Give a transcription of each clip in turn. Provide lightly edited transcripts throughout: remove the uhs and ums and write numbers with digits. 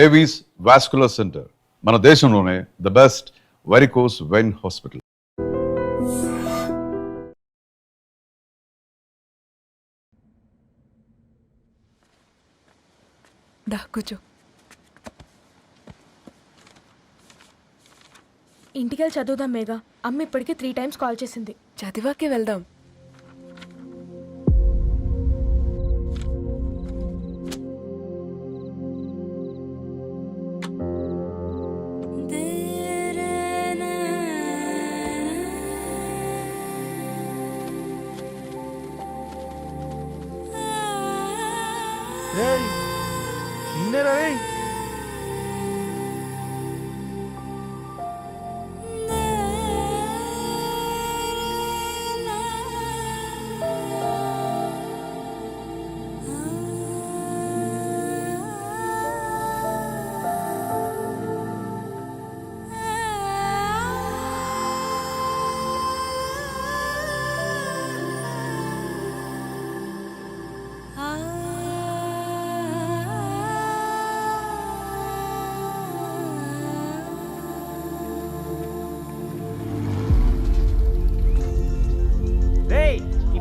Avis vascular centre, మన దేశంలోనే the best varicose vein hospital. కూర్చో. ఇంటికెళ్ళి చదువుదాం మేఘా. అమ్మ ఇప్పటికే 3 times కాల్ చేసింది. చదివాకే వెళ్దాం.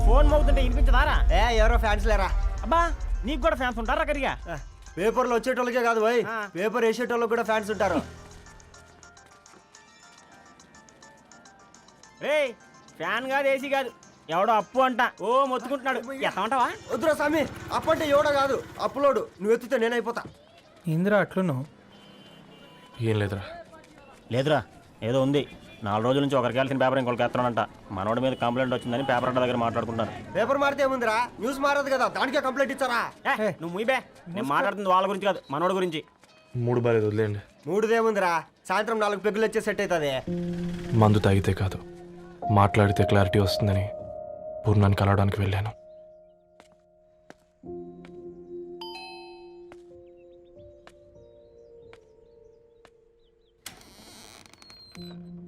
ఫోన్ మోగుతుంటే వినిపించదారా? ఎవరో ఫ్యాన్స్ లేరా? అబ్బా నీకు కూడా ఫ్యాన్స్ ఉంటారా? కరిగా పేపర్లో వచ్చేటోళ్ళకే కాదు భయ్, పేపర్ వేసేటోళ్ళకి కూడా ఫ్యాన్స్ ఉంటారు. రే ఫ్యాన్ కాదు, ఏసీ కాదు, ఎవడో అప్పు అంట ఓ మొత్తుకుంటున్నాడు. ఎత్తామంటావా? వద్దురా స్వామి, అప్పు అంటే ఎవడో కాదు, అప్పులోడు. నువ్వు ఎత్తితే నేనైపోతా. ఇందిరా అట్లున్నావు? ఏం లేదురా. లేదురా, ఏదో ఉంది. 4 రోజుల నుంచి ఒకరికి వెళ్ళిన పేపర్ ఇంకొకరికి ఎత్తానంట. మనోడి మీద కంప్లైంట్ వచ్చిందని పేపర్ అడ్డ దగ్గర మాట్లాడుకుంటారు. పేపర్ మారితే ఏముందిరా, న్యూస్ మారదు కదా, దానికే కంప్లైంట్ ఇచ్చారా? నువ్వు ముయ్యబే, నేను మాట్లాడుతుంది వాళ్ళ గురించి కాదు, మనోడి గురించి. 3 బాలేదు, వదిలేండి. 3దేముందిరా, సాయంత్రం 4 పెగ్గులు వచ్చే సెట్ అవుతుంది. మందు తాగితే కాదు, మాట్లాడితే క్లారిటీ వస్తుందని పూర్ణాన్ని కలవడానికి వెళ్ళాను.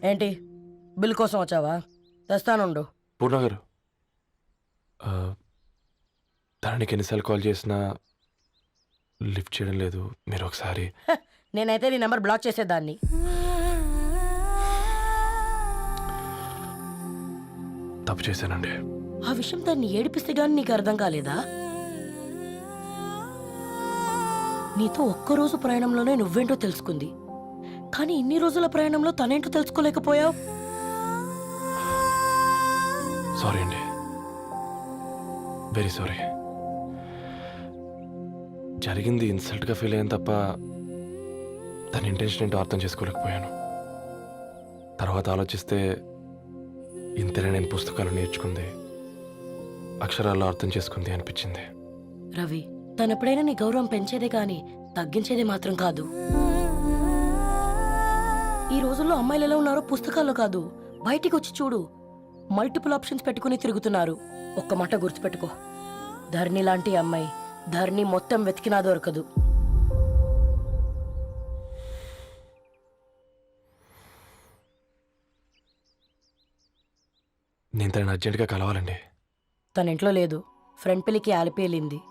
ఏంటి బిల్ కోసం వచ్చావా? తెస్తానుండు. పూర్ణ గారు, తనకి ఎన్నిసార్లు కాల్ చేసినా లిఫ్ట్ చేయడం లేదు. మీరు ఒకసారి. నేనైతే నీ నెంబర్ బ్లాక్ చేసేదాన్ని. తప్పు చేశానండి. ఆ విషయం దాన్ని ఏడిపిస్తే గానీ నీకు అర్థం కాలేదా? నీతో ఒక్కరోజు ప్రయాణంలోనే నువ్వేంటో తెలుసుకుంది, కానీ ఇన్ని రోజుల ప్రయాణంలో తనేంటో తెలుసుకోలేకపోయావు. సారీ అండి, వెరీ సారీ. జరిగింది ఇన్సల్ట్గా ఫీల్ అయ్యాను తప్ప తన ఇంటెన్షన్ ఏంటో అర్థం చేసుకోలేకపోయాను. తర్వాత ఆలోచిస్తే ఇంతనే నేను పుస్తకాలు నేర్చుకుంది, అక్షరాల్లో అర్థం చేసుకుంది అనిపించింది. రవి, తనెప్పుడైనా నీ గౌరవం పెంచేదే గాని తగ్గించేదే మాత్రం కాదు. ఈ రోజుల్లో అమ్మాయిలు ఎలా ఉన్నారో పుస్తకాల్లో కాదు, బయటికి వచ్చి చూడు. మల్టిపుల్ ఆప్షన్స్ పెట్టుకుని తిరుగుతున్నారు. ఒక్క మాట గుర్తుపెట్టుకో, ధరణి లాంటి అమ్మాయి ధరణి మొత్తం వెతికినా దొరకదు. నేను తనని అర్జెంటుగా కలవాలండి. తన ఇంట్లో లేదు, ఫ్రెండ్ పెళ్లికి ఆలిపేలింది.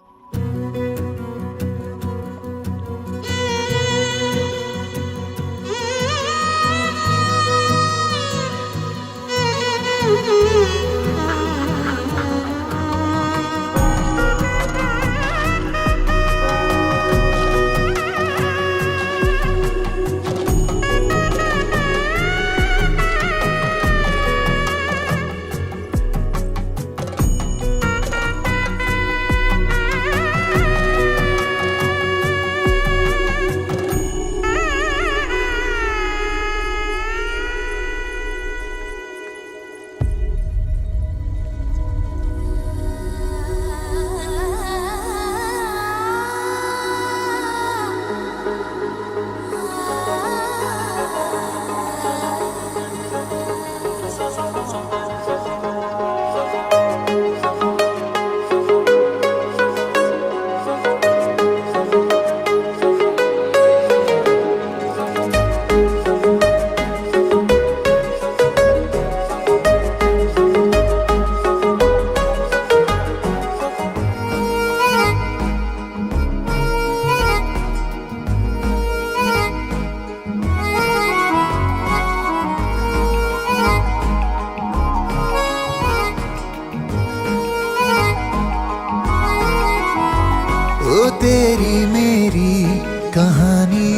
कहानी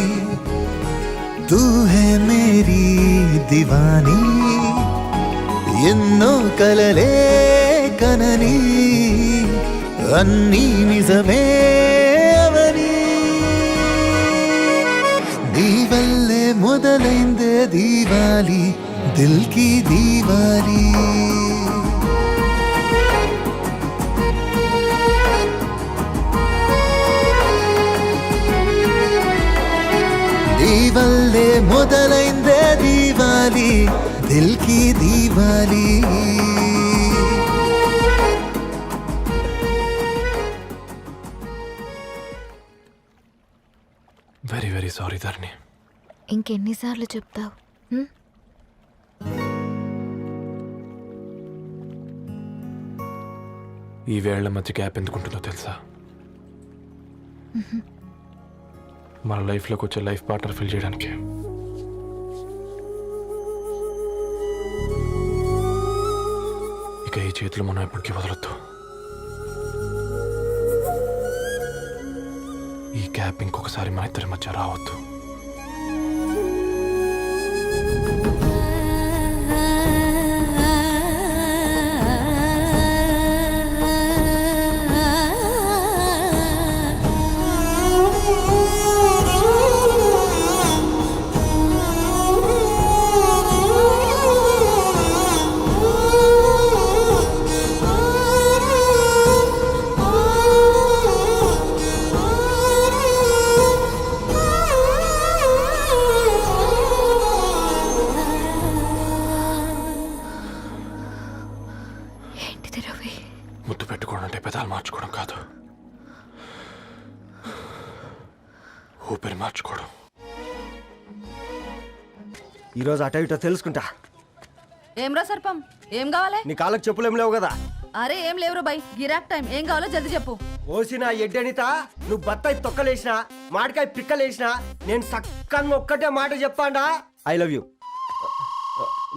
तू है मेरी दीवानी ఎన్నో కలలే కనని అన్నీ నిజమే అవని నీ వల్లే మొదలైందే దీవాలి దిల్ కి దీవాలి నీ వల్లే మొదలైందే దీవాలి దిల్ కి దీవాలి వెరీ వెరీ సారీ ధరణి. ఇంకెన్నిసార్లు చెప్తావు? ఈ వేళ్ల మధ్య గ్యాప్ ఎందుకుంటుందో తెలుసా? మన లైఫ్లోకి వచ్చే లైఫ్ పార్ట్నర్ ఫిల్ చేయడానికి. ఇక ఈ చేతులు మనం ఎప్పటికీ వదలొద్దు. ఈ గ్యాప్ ఇంకొకసారి మన ఇద్దరి మధ్య రావద్దు. ముద్దు పెట్టుకోవడం అంటే పెదాలు మార్చుకోవడం కాదు, ఊపిరి మార్చుకోవడం. ఈరోజు అటో ఇటో తెలుసుకుంటా. ఏమ్రా సర్పం, ఏం కావాలి? నీ కాళ్ళకి చెప్పులేం లేవు కదా? అరే ఏం లేవురా బై, గిరాక్ టైం. ఏం కావాలో జల్దీ చెప్పు. ఓసిన ఎడ్డనిత, నువ్వు బత్తాయి తొక్కలేసినా మాడికాయ పిక్కలేసినా నేను సక్కగా ఒక్కటే మాట చెప్పాండా, ఐ లవ్ యూ.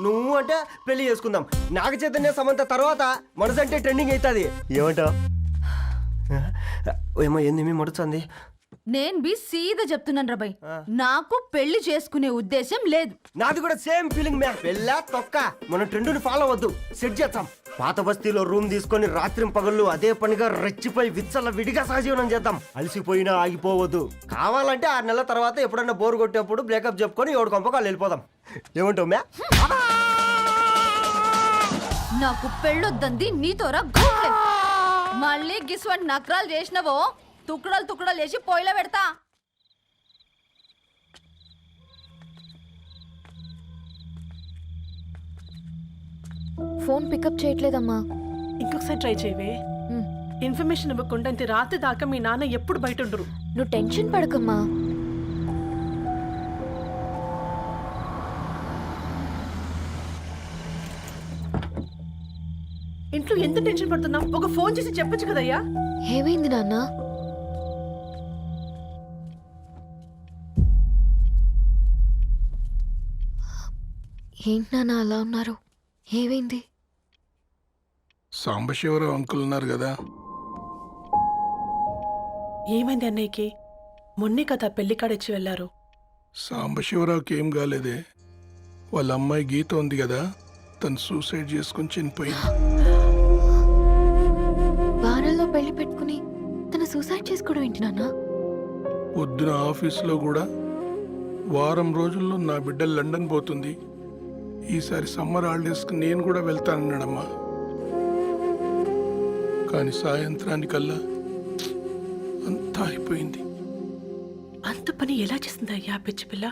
నువ్వు అంటే పెళ్లి చేసుకుందాం. నాగ చైతన్య సమంత తర్వాత మనసంటే ట్రెండింగ్ అవుతుంది. ఏమంటావు? ఏమో ఏంది మీ మడుతుంది? నేను బి సీదా చెప్తున్నాను రా బై, నాకు పెళ్లి చేసుకునే ఉద్దేశం లేదు. నాది కూడా సేమ్ ఫీలింగ్ మ్యా. పెళ్ళా తొక్క, మనం ట్రెండ్ని ఫాలో అవ్వద్దు, సెట్ చేద్దాం. పాత బస్తీలో రూమ్ తీసుకొని రాత్రి పగళ్ళు అదే పనిగా రెచ్చిపోయి విచ్చల విడిగా సహజీవనం చేద్దాం. అలసిపోయినా ఆగిపోవద్దు. కావాలంటే 6 నెలల తర్వాత ఎప్పుడన్నా బోర్ కొట్టేప్పుడు బ్రేకప్ చెప్పుకొని ఎవడు కొంపకాలు వెళ్ళిపోదాం. ఏమంటావు మ్యా? నాకు పెళ్ళొద్దంది నీతోరా గూట్లే. మళ్ళీ గిస్వంటి నక్రాలు చేసినవో తుక్కడలు తుక్కడలు చేసి పొయ్యిలో పెడతా. ఫోన్ పికప్ చేయట్లేదమ్మా. ఇంకొకసారి ట్రై చేయవే. ఇన్ఫర్మేషన్ ఇవ్వకుండా ఇంత రాత్రి దాకా మీ నాన్న ఎప్పుడు బయట ఉండరు. నువ్వు టెన్షన్ పడకమ్మా. ఇంట్లో ఎంత టెన్షన్ పడుతున్నావు? ఒక ఫోన్ చేసి చెప్పొచ్చు కదయ్యా. ఏమైంది నాన్న? ఏంటి నాన్న అలా ఉన్నారు? ఏమైంది? సాంబశివరావు అంకుల్ ఉన్నారు కదా, ఏమైంది అన్నయ్యకి? మొన్నే కదా పెళ్లి కాడిచ్చి వెళ్ళారు. సాంబశివరావుకి ఏం కాలేదే. వాళ్ళ అమ్మాయి గీత ఉంది కదా, తను సూసైడ్ చేసుకుని చనిపోయింది. వారాల్లో పెళ్లి పెట్టుకుని తను సూసైడ్ చేసుకోవడం ఏంటి నాన్న? పొద్దున ఆఫీసులో కూడా వారం రోజుల్లో నా బిడ్డ లండన్ పోతుంది, ఈసారి సమ్మర్ హాలిడేస్కి నేను కూడా వెళ్తానన్నాడమ్మా. కానీ సాయంత్రానికల్లా అంతా అయిపోయింది. అంత పని ఎలా చేసింది అయ్యా పిచ్చి పిల్ల?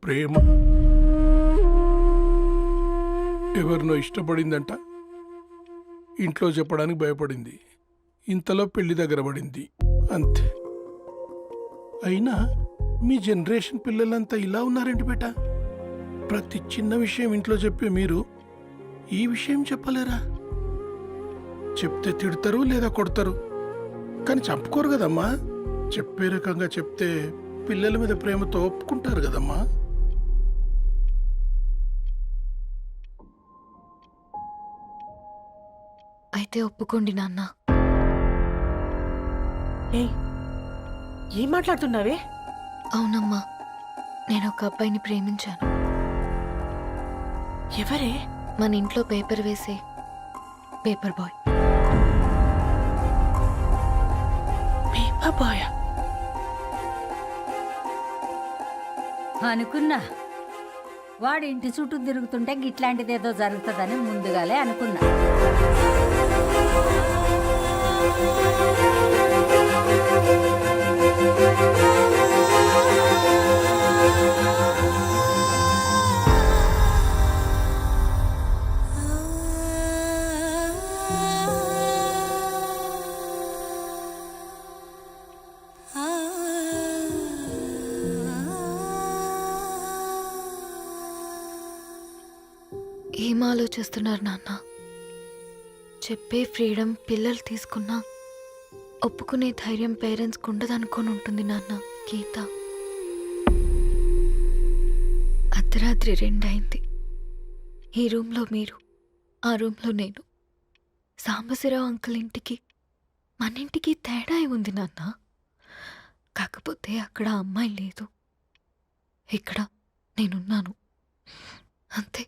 ప్రేమ. ఎవరినో ఇష్టపడిందంట, ఇంట్లో చెప్పడానికి భయపడింది. ఇంతలో పెళ్లి దగ్గర పడింది, అంతే. అయినా మీ జనరేషన్ పిల్లలంతా ఇలా ఉన్నారేంటి బేట? ప్రతి చిన్న విషయం ఇంట్లో చెప్పే మీరు ఈ విషయం చెప్పలేరా? చెప్తే తిడతారు లేదా కొడతారు, కానీ చంపుకోరు కదమ్మా. చెప్పే రకంగా చెప్తే పిల్లల మీద ప్రేమతో ఒప్పుకుంటారు కదమ్మా. అయితే ఒప్పుకోండి నాన్న. ఏం మాట్లాడుతున్నావే? అవునమ్మా, నేను ఒక అబ్బాయిని ప్రేమించాను. ఎవరే? మన ఇంట్లో పేపర్ వేసే పేపర్ బాయ్. Paper boy? అనుకున్నా వాడి ఇంటి చుట్టూ తిరుగుతుంటే గిట్లాంటిది ఏదో జరుగుతుందని ముందుగాలే అనుకున్నా. ఏం ఆలోచిస్తున్నారు నాన్న? చెప్పే ఫ్రీడమ్ పిల్లలు తీసుకున్నా ఒప్పుకునే ధైర్యం పేరెంట్స్కి ఉండదనుకొని ఉంటుంది నాన్న. గీత, అర్ధరాత్రి 2 అయింది. ఈ రూమ్లో మీరు, ఆ రూమ్లో నేను. సాంబశివరావు అంకుల్ ఇంటికి మన ఇంటికి తేడా ఉంది నాన్న. కాకపోతే అక్కడ అమ్మాయి లేదు, ఇక్కడ నేనున్నాను, అంతే.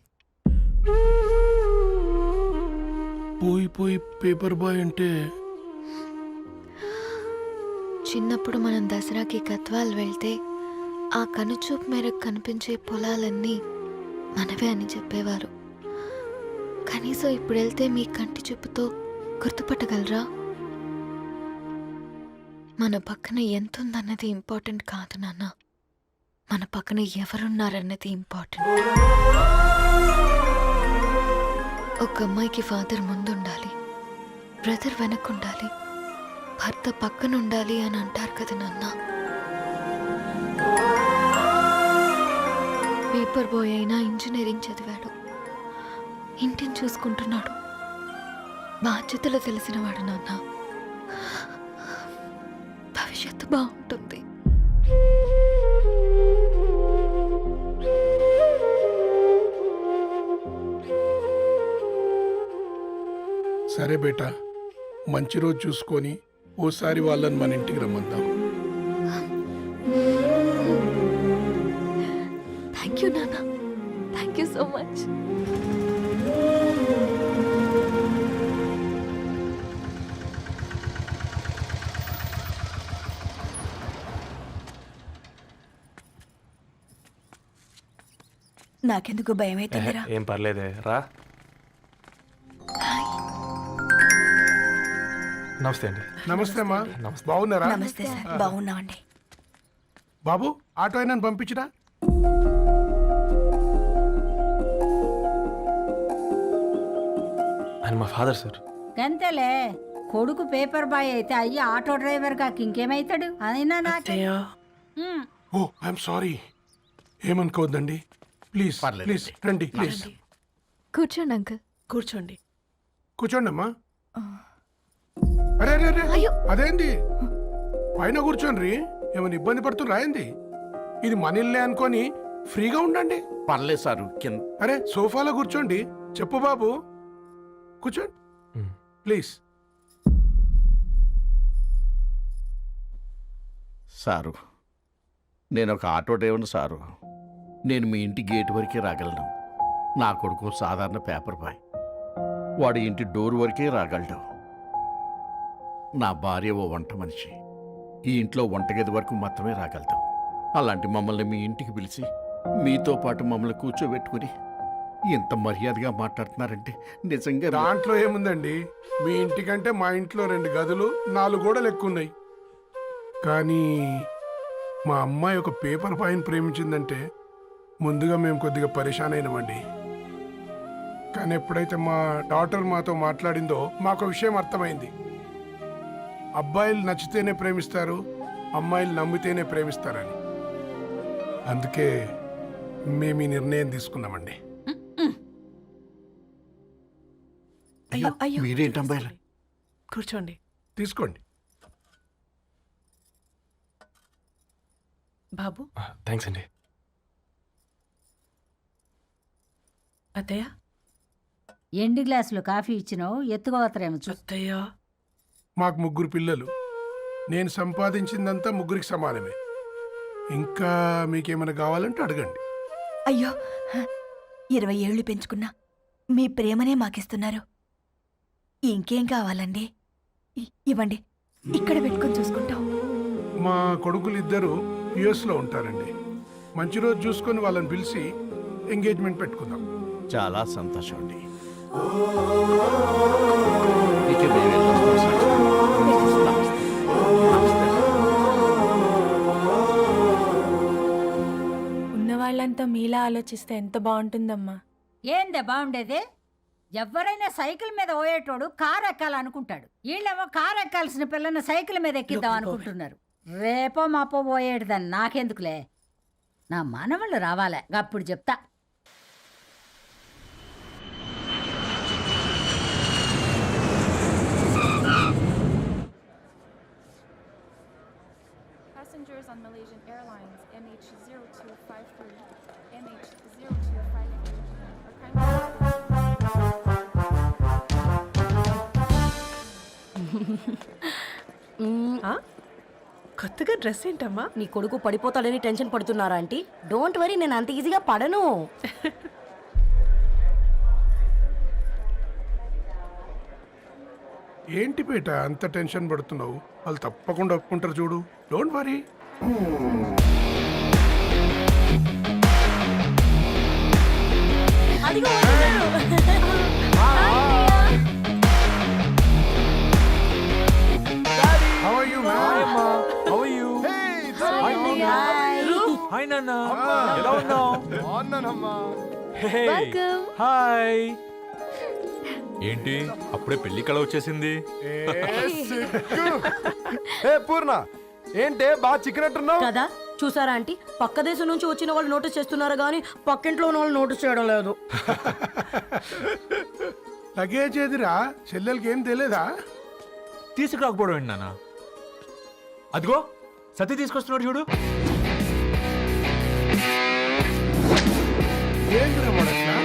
పోయి పేపర్ బాయ్ అంటే చిన్నప్పుడు మనం దసరాకి గద్వాల్ వెళ్తే ఆ కనుచూపు మేరకు కనిపించే పొలాలన్నీ మనవే అని చెప్పేవారు. కనీసం ఇప్పుడు వెళ్తే మీ కంటి చూపుతో గుర్తుపట్టగలరా? మన పక్కన ఎంతుందన్నది ఇంపార్టెంట్ కాదు నాన్న, మన పక్కన ఎవరున్నారన్నది ఇంపార్టెంట్. ఒక అమ్మాయికి ఫాదర్ ముందుండాలి, బ్రదర్ వెనకుండాలి, భర్త పక్కనుండాలి అని అంటారు కదా నాన్న. పేపర్ బాయ్ అయినా ఇంజనీరింగ్ చదివాడు, ఇంటిని చూసుకుంటున్నాడు, బాధ్యతలు తెలిసినవాడు నాన్న. భవిష్యత్తు బాగుంటుంది. సరే బేటా, మంచి రోజు చూసుకొని ఓసారి వాళ్ళని మన ఇంటికి రమ్మందాం. థ్యాంక్ యూ నాన్న, థ్యాంక్ యూ సో మచ్. నాకెందుకు భయం అవుతుందిరా. ఏం పర్లేదే, రా. నమస్తే అండి. నమస్తే అమ్మా, బాగున్నారా? నమస్తే సార్, బాగున్నామండి. బాబు, ఆటో అయినా పంపించినా? ఆయన మా ఫాదర్ సార్. గంతేలే, కొడుకు పేపర్ బాయ్ అయితే అయ్యి ఆటో డ్రైవర్ కాక ఇంకేమైతాడు? అయినా నాకే ఓ, ఐఎమ్ సారీ. ఏమనుకోవద్దండి, ప్లీజ్ ప్లీజ్ రండి, ప్లీజ్ కూర్చోండి అంకుల్. కూర్చోండి. కూర్చోండి అమ్మా. అరే అరే అరే, అదేంది పైన కూర్చోండి? ఏమైనా ఇబ్బంది పడుతున్నా ఏంది? ఇది మన ఇల్లే అనుకొని ఫ్రీగా ఉండండి. పర్లేదు సారు, అరే సోఫాలో కూర్చోండి. చెప్పు బాబు, కూర్చోండి ప్లీజ్. సారు, నేను ఒక ఆటో డ్రైవర్ని సారు. నేను మీ ఇంటి గేట్ వరకే రాగలను. నా కొడుకు సాధారణ పేపర్ బాయ్, వాడి ఇంటి డోర్ వరకే రాగలడు. నా భార్య ఓ వంట మనిషి, ఈ ఇంట్లో వంటగది వరకు మాత్రమే రాగలదు. అలాంటి మమ్మల్ని మీ ఇంటికి పిలిచి మీతో పాటు మమ్మల్ని కూర్చోబెట్టుకుని ఎంత మర్యాదగా మాట్లాడుతున్నారంటే నిజంగా. దాంట్లో ఏముందండి, మీ ఇంటికంటే మా ఇంట్లో 2 గదులు 4 గోడలు ఎక్కువ ఉన్నాయి. కానీ మా అమ్మాయి ఒక పేపర్ బాయ్ని ప్రేమించిందంటే ముందుగా మేము కొద్దిగా పరేషాన్ అయినామండి. కానీ ఎప్పుడైతే మా డాటర్ మాతో మాట్లాడిందో మాకు విషయం అర్థమైంది. అబ్బాయిలు నచ్చితేనే ప్రేమిస్తారు, అమ్మాయిలు నమ్మితేనే ప్రేమిస్తారని. అందుకే మేము ఈ నిర్ణయం తీసుకున్నామండి. అయ్యో అయ్యో, మీరేంటి అమ్మాయిలు? కూర్చోండి. తీసుకోండి. బాబు. థ్యాంక్స్ అండి. అత్తయ్య. ఎండి గ్లాసులో కాఫీ ఇచ్చినావు, ఎత్తుకోవతరేమో. అత్తయ్య. మాకు 3 పిల్లలు, నేను సంపాదించిందంతా ముగ్గురికి సమానమే. ఇంకా మీకేమైనా కావాలంటే అడగండి. అయ్యో 20 ఏళ్ళు పెంచుకున్నా మీ ప్రేమనే మాకిస్తున్నారు. ఇంకేం కావాలండి? ఇవ్వండి, ఇక్కడ పెట్టుకొని చూసుకుంటాం. మా కొడుకులు ఇద్దరు యుఎస్లో ఉంటారండి. మంచి రోజు చూసుకొని వాళ్ళని పిలిచి ఎంగేజ్మెంట్ పెట్టుకుందాం. చాలా సంతోషం అండి. ఇక మేము వెళ్ళొస్తాం సార్. ఉన్న వాళ్ళంతా మీలా ఆలోచిస్తే ఎంత బాగుంటుందమ్మా. ఏందే బాగుండేది? ఎవరైనా సైకిల్ మీద పోయేటోడు కారు ఎక్కాలనుకుంటాడు. వీళ్ళేమో కారు ఎక్కాల్సిన పిల్లని సైకిల్ మీద ఎక్కిద్దాం అనుకుంటున్నారు. రేపో మాపో పోయేటిదని నాకెందుకులే, నా మనవళ్ళు రావాలే, అప్పుడు చెప్తా. Passengers on Malaysian Airlines MH0253, MH0253 are kindly... కొత్తగా డ్రెస్ ఏంటమ్మా? నీ కొడుకు పడిపోతాడని టెన్షన్ పడుతున్నారా ఆంటీ? డోంట్ వరీ, నేను అంత ఈజీగా పడను. ఏంటి పేట అంత టెన్షన్ పడుతున్నావు? వాళ్ళు తప్పకుండా ఒప్పుకుంటారు చూడు. Don't worry. అదిగో వచ్చేసారు. How are you, man? How are you? Hi నాన్న, ఎలా ఉన్నావు? హాయ్. ఏంటి అప్పుడే పెళ్లి కళ వచ్చేసింది? పూర్ణ ఏంటే బాగా చిక్కినట్టున్నావు కదా, చూసారా ఆంటీ? పక్క దేశం నుంచి వచ్చిన వాళ్ళు నోటీస్ చేస్తున్నారు కానీ పక్కింట్లో ఉన్న వాళ్ళు నోటీస్ చేయడం లేదు. లగేజ్ ఏదిరా? చెల్లెలకి ఏం తెలియదా? తీసుకురాకపోవడం ఏంటి నాన్న? అదిగో సతీ తీసుకొస్తున్నాడు చూడు. ఏంటిరా మొదట్లా?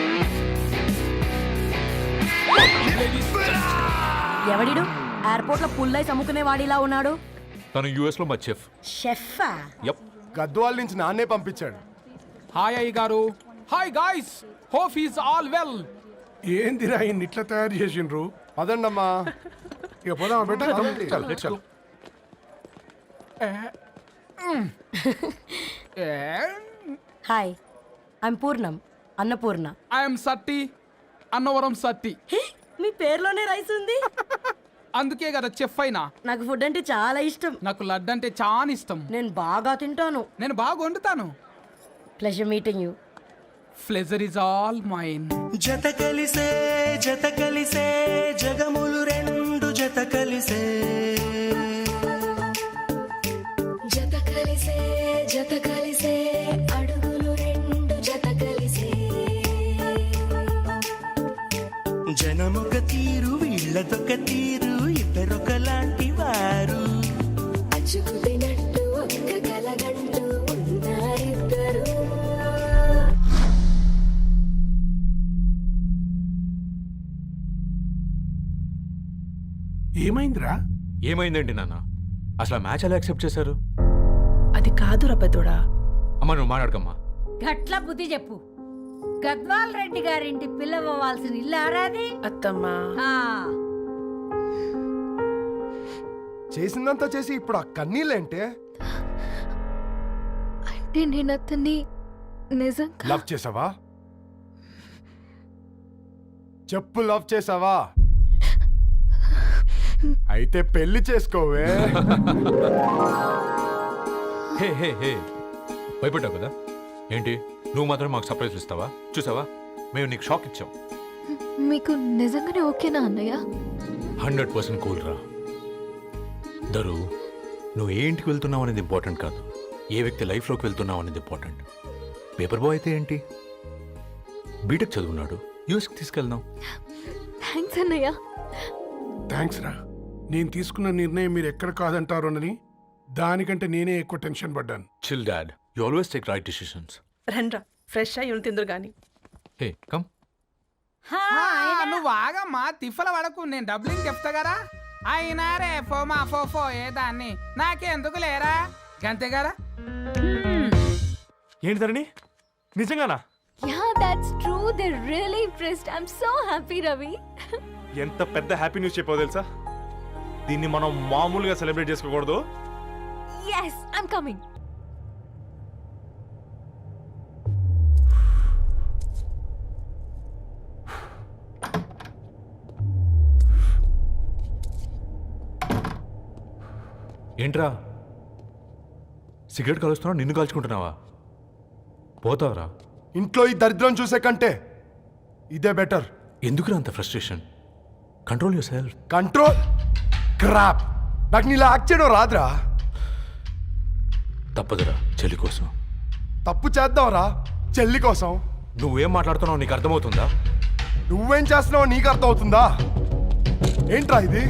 ఎవడిడు ఎయిర్పోర్ట్ లో పుల్లై అమ్ముకునే వాడిలా ఉన్నాడు? తను యుఎస్ లో మా చెఫ్. షెఫా? యప్. గద్వాల నుంచి నాన్నే పంపించాడు. హాయ్ అయ్య గారు. Hi guys, hope is all well. ఏందిరా ఇన్ని ఇట్లా తయారు చేసిండ్రు? పదండమ్మా. ఇక పోదామా బెట్ట? చల్. హాయ్, ఐమ్ పూర్ణం, అన్నపూర్ణ. ఐఎమ్ సట్టి, అన్నవరం సట్టి. మీ పేరులోనే రైస్ ఉంది. అందుకే కదా చెఫ్ అయినా. నాకు ఫుడ్ అంటే చాలా ఇష్టం. నాకు లడ్డు అంటే చాలా ఇష్టం. నేను బాగా తింటాను. నేను బాగా వండుతాను. Pleasure meeting you. Pleasure is all mine. జత కలిసే జగములు రెండు జత కలిసే అడుగులు రెండు జత కలిసే. జనమొక తీరు వీళ్ళదొక తీరు ఇద్దరొకలాంటి వారు అచ్చుకుతినట్టు ఒక్క కలగంటూ ఉన్నారిద్దరు. ఏమైందిరా? ఏమైందండి నాన్న? అసలు మ్యాచ్ ఎలా యాక్సెప్ట్ చేశారు? అది కాదు రబ్బతోడా. అమ్మ నువ్వు మాట్లాడకమ్మా. గట్ల బుద్ధి చెప్పు. గద్వాల్ రెడ్డి గారింటి పిల్లవ్వాల్సిన ఇల్లు ఆరాది. అత్తమ్మా, చేసిందంతా చేసి ఇప్పుడు ఆ కన్నీళ్ళేంటే? అంటే నేను అతన్ని నిజంగా లవ్ చేసావా? చెప్పు, లవ్ చేసావా? అయితే పెళ్లి చేసుకోవే. హే హే హే, భయపడ్డావు కదా? ఏంటి నువ్వు మాత్రం మాకు సర్ప్రైజ్ ఇస్తావా? చూసావా, మేము నీకు షాక్ ఇచ్చాం. మీకు నిజంగానే ఓకేనా అన్నయ్య? 100% కూల్ రా. దరు, నువ్వు ఏ ఇంటికి వెళ్తున్నావు అనేది ఇంపార్టెంట్ కాదు, ఏ వ్యక్తి లైఫ్లోకి వెళ్తున్నావు అనేది ఇంపార్టెంట్. పేపర్ బాయ్ అయితే ఏంటి, బీటెక్ చదువున్నాడు, యూఎస్కి తీసుకెళ్దాం. థ్యాంక్స్ అన్నయ్య. థ్యాంక్స్ రా. నేను తీసుకున్న నిర్ణయం మీరు ఎక్కడ కాదంటారోనని దానికంటే నేనే ఎక్కువ టెన్షన్ పడ్డాను. Chill dad, you always take right decisions. రండ్రా, ఫ్రెష్ అయ్యి ఉండి తిందురు గాని. Hey come. నువ్వు ఆగమ్మా, తిఫల పడకు, నేను డబ్బులు చెప్తా కదా. అయినా రేపో మాఫో పోయేదాన్ని నాకెందుకు లేరా గంతే కదా. ఏంటి ధరణి నిజంగానా? Yeah that's true. They really impressed. I am so happy Ravi. ఎంత పెద్ద హ్యాపీ న్యూస్ చెప్పావు తెలుసా? దీన్ని మనం మామూలుగా సెలబ్రేట్ చేసుకోకూడదు. yes I'm coming. ఏంట్రా సిగరెట్ కాలుస్తున్నావు, నిన్ను కాల్చుకుంటున్నావా? పోతావరా? ఇంట్లో ఈ దరిద్రం చూసే కంటే ఇదే బెటర్. ఎందుకురా అంత frustration? Control your self. Control crap. నాకు నీలా యాక్ట్ చేయడం రాదురా. తప్పదురా చెల్లి కోసం. తప్పు చేద్దాంరా చెల్లి కోసం. నువ్వేం మాట్లాడుతున్నావు నీకు అర్థమవుతుందా? నువ్వేం చేస్తున్నావో నీకు అర్థమవుతుందా? ఏంట్రా ఇది?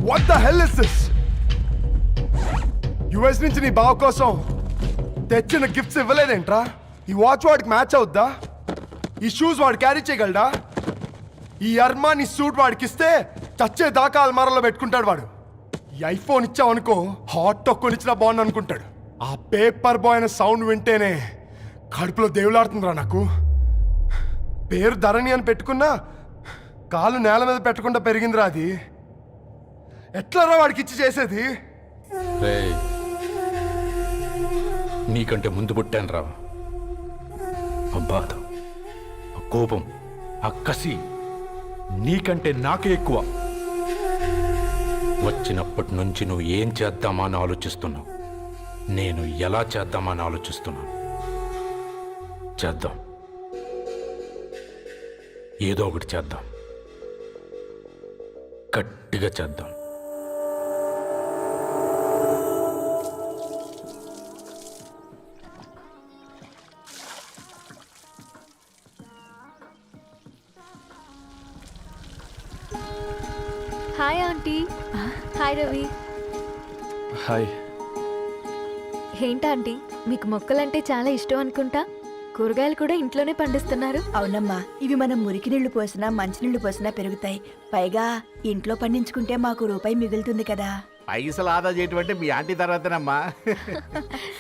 What the hell is this? US నుంచి నీ బావ కోసం తెచ్చిన గిఫ్ట్స్ ఇవ్వలేదేంట్రా? ఈ వాచ్ వాడికి మ్యాచ్ అవుద్దా? ఈ షూస్ వాడు క్యారీ చేయగలడా? ఈ అర్మాని సూట్ వాడికి ఇస్తే చచ్చే దాకా అల్మారాలో పెట్టుకుంటాడు వాడు. ఈ ఐఫోన్ ఇచ్చావనుకో హాట్ టొక్కని ఇచ్చినా బాగుంది అనుకుంటాడు. ఆ పేపర్ బాయ్ అనే సౌండ్ వింటేనే కడుపులో దేవులాడుతుందిరా నాకు. పేరు ధరణి అని పెట్టుకున్నా కాలు నేల మీద పెట్టకుండా పెరిగిందిరా అది. ఎట్లారా వాడికి ఇచ్చి చేసేది? రేయ్, నీకంటే ముందు పుట్టాను రా. ఆ బాధ, ఆ కోపం, ఆ కసి నీకంటే నాకే ఎక్కువ. వచ్చినప్పటి నుంచి నువ్వు ఏం చేద్దామా అని ఆలోచిస్తున్నావు. నేను ఎలా చేద్దామా అని ఆలోచిస్తున్నాను. చేద్దాం, ఏదో ఒకటి చేద్దాం, గట్టిగా చేద్దాం. Hi aunty. Hi Ravi. Hi. ఏంటా ఆంటీ, మీకు మొక్కలంటే చాలా ఇష్టం అనుకుంటా. కూరగాయలు కూడా ఇంట్లోనే పండిస్తున్నారు. అవునమ్మా, ఇవి మనం మురికి నీళ్లు పోసినా మంచినీళ్లు పోసినా పెరుగుతాయి. పైగా ఇంట్లో పండించుకుంటే మాకు రూపాయి మిగులుతుంది కదా. పైసలు ఆదా చేయటం అంటే మీ ఆంటీ తర్వాతనమ్మా.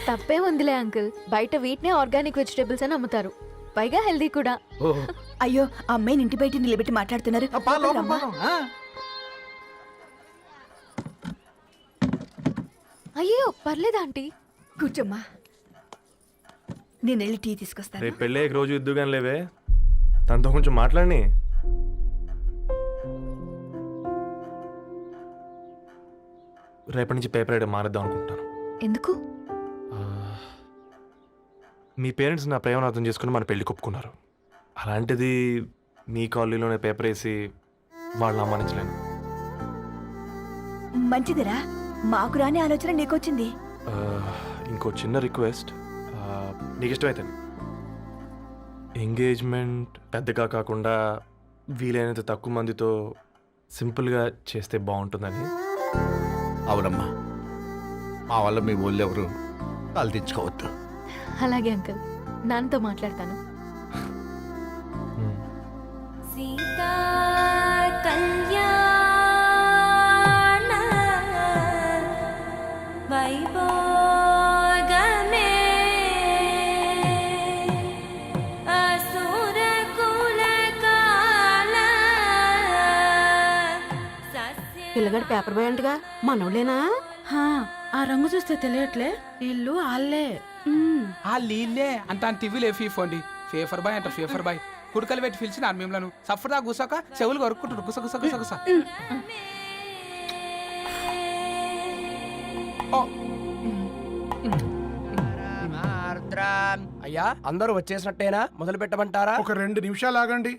తప్పే ఉందిలే అంకుల్, బయట వీటినే ఆర్గానిక్ వెజిటేబుల్స్ అని అమ్ముతారు. పైగా హెల్దీ కూడా. అయ్యో, ఆ అమ్మాయిని ఇంటి బయట నిలబెట్టి మాట్లాడుతున్నారు. రమ్మా. అయ్యో పర్లేదు ఆంటీ. కూర్చోమ్మా, నేను వెళ్ళి టీ తీసుకొస్తాను. రేపు పెళ్ళే రోజు ఇద్దుగాని లేవే, తనతో కొంచెం మాట్లాడి. రేపటి నుంచి పేపర్ వేయడం మానేద్దాం అనుకుంటాను. ఎందుకు? మీ పేరెంట్స్ నా ప్రేమను అర్థం చేసుకుని మన పెళ్లి ఒప్పుకున్నారు. అలాంటిది మీ కాలనీలోనే పేపర్ వేసి వాళ్ళని అమ్మానించలేను. మంచిదిరా, మాకు రాని ఆలోచన నీకొచ్చింది. ఇంకో చిన్న రిక్వెస్ట్, నీకు ఇష్టమైతే ఎంగేజ్మెంట్ పెద్దగా కాకుండా వీలైనంత తక్కువ మందితో సింపుల్గా చేస్తే బాగుంటుందని. అవునమ్మా, మా వల్ల మీ ఊళ్ళో ఎవరు తలదించుకోవద్దు. అలాగే అంకుల్, నాన్నతో మాట్లాడతాను. సీతా కళ్యాణ వైభోగమే అసుర కుల కాల. పిల్లగాడు పేపర్ బాయ్ అంటగా, మనోళ్ళేనా? ఆ రంగు చూస్తే తెలియట్లే, ఇల్లు ఆళ్ళే. ఆ లీల్లే అంత టీవీలో ఫీఫోండి. ఫేఫర్ బాయ్ అంట, ఫేఫర్ బాయ్. కుడుకలు పెట్టి పిలిచిన మిమ్మలను సఫర్దా గుసక చెవులు కొరుక్కుంటారు. గుస గుస గుస గుస. అయ్యా, అందరూ వచ్చేసినట్టేనా? మొదలు పెట్టమంటారా? ఒక 2 నిమిషాలు ఆగండి,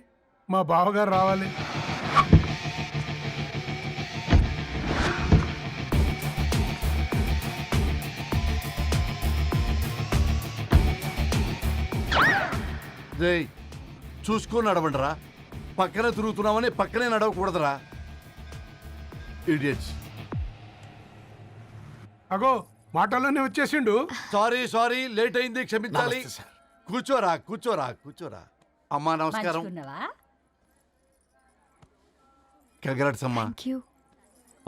మా బావగారు రావాలి. చూసుకొని నడవండిరా. పక్కనే తిరుగుతున్నామని పక్కనే నడవకూడదురా. ఇడియట్స్. అగో మాటల్లోనే వచ్చేసిండు. సారీ లేట్ అయింది, క్షమించాలి. కూర్చోరా కూర్చోరా కూర్చోరా. అమ్మా నమస్కారం. మంచిగున్నావా? కంగ్రాట్స్ అమ్మా. Thank you.